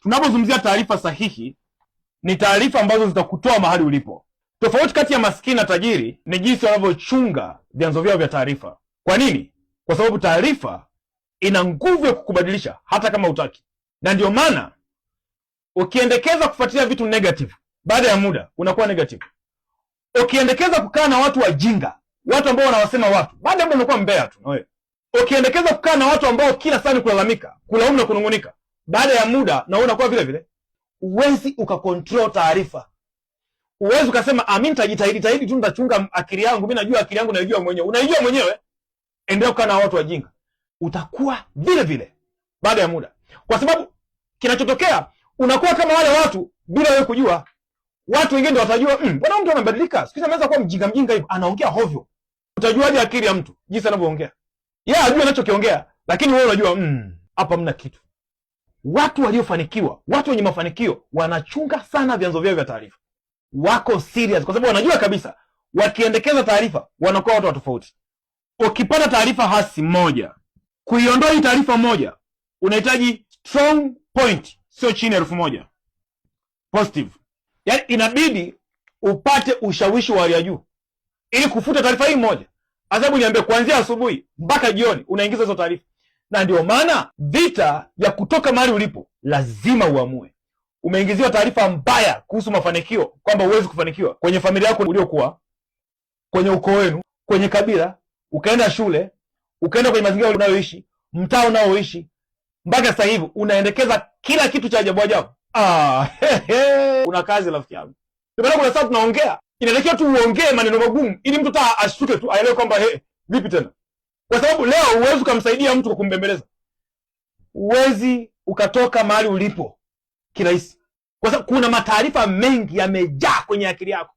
Tunapozungumzia taarifa sahihi, ni taarifa ambazo zitakutoa mahali ulipo. Tofauti kati ya maskini na tajiri ni jinsi wanavyochunga vyanzo vyao vya taarifa. Kwa nini? Kwa sababu taarifa ina nguvu ya kukubadilisha hata kama hutaki, na ndio maana ukiendekeza kufuatilia vitu negative, baada ya muda unakuwa negative. Ukiendekeza kukaa na watu wajinga, watu ambao wanawasema watu, baada ya muda unakuwa mbea tu na wewe. Ukiendekeza kukaa na watu ambao kila saa ni kulalamika, kulaumu na kunungunika, baada ya muda na wewe unakuwa vile vile. Uwezi ukakontrol taarifa. Uwezi ukasema mimi nitajitahidi tu, nitachunga akili yangu, mimi najua akili yangu, naijua mwenyewe. Unaijua mwenyewe, endelea kukaa na watu wajinga, utakuwa vile vile baada ya muda. Kwa sababu kinachotokea, unakuwa kama wale watu bila wewe kujua. Watu wengine ndio watajua, bwana mtu anabadilika, siku hizi ameanza kuwa mjinga hivyo, anaongea hovyo. Utajuaje akili ya mtu? Jinsi anavyoongea. Yeye ajua anachokiongea, lakini wewe unajua hapa mna kitu. Watu waliofanikiwa, watu wenye mafanikio wanachunga sana vyanzo vyao vya taarifa. Wako serious kwa sababu wanajua kabisa wakiendekeza taarifa wanakuwa watu tofauti. Ukipata taarifa hasi moja, kuiondoa hii taarifa moja unahitaji strong point, sio chini ya 1000 positive. Yaani inabidi upate ushawishi wa hali ya juu ili kufuta taarifa hii moja. Adhabu niambie, kuanzia asubuhi mpaka jioni unaingiza hizo taarifa. Na ndio maana vita ya kutoka mahali ulipo lazima uamue. Umeingiziwa taarifa mbaya kuhusu mafanikio, kwamba huwezi kufanikiwa kwenye familia yako uliokuwa, kwenye ukoo wenu, kwenye kabila, ukaenda shule, ukaenda kwenye mazingira unayoishi, mtaa unaoishi, mpaka sasa hivi unaendekeza kila kitu cha ajabu ajabu. Una kazi rafiki yangu. Ndio maana kuna sababu tunaongea, inatakiwa tu uongee maneno magumu ili mtu ashtuke tu, aelewe kwamba vipi tena. Kwa sababu leo huwezi kumsaidia mtu kwa kumbembeleza. Huwezi ukatoka mahali ulipo kirahisi. Kwa sababu kuna mataarifa mengi yamejaa kwenye akili yako.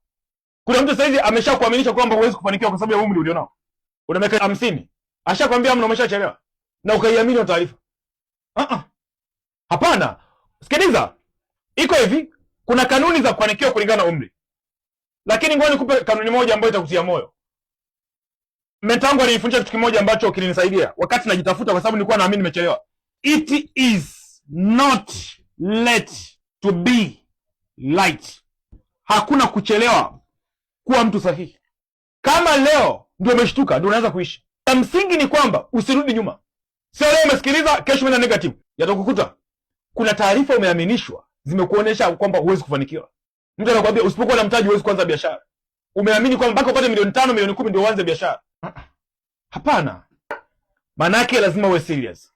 Kuna mtu sasa hivi ameshakuaminisha kwamba huwezi kufanikiwa kwa sababu ya umri ulionao. Una miaka 50, ashakwambia mna umeshachelewa na ukaiamini hiyo taarifa. Hapana. Sikiliza. Iko hivi, kuna kanuni za kufanikiwa kulingana na umri. Lakini ngoja nikupe kanuni moja ambayo itakutia moyo. Mentor wangu alinifundisha kitu kimoja ambacho kilinisaidia wakati najitafuta, kwa sababu nilikuwa naamini nimechelewa. It is not late to be light. Hakuna kuchelewa kuwa mtu sahihi. Kama leo ndio umeshtuka, ndio unaanza kuishi. La msingi ni kwamba usirudi nyuma. Sio leo umesikiliza, kesho umeenda negative. Yatakukuta. Kuna taarifa umeaminishwa zimekuonesha kwamba huwezi kufanikiwa. Mtu anakuambia usipokuwa na mtaji huwezi kuanza biashara. Umeamini kwamba mpaka upate milioni 5, milioni 10 ndio uanze biashara. Hapana. Maana yake lazima uwe serious.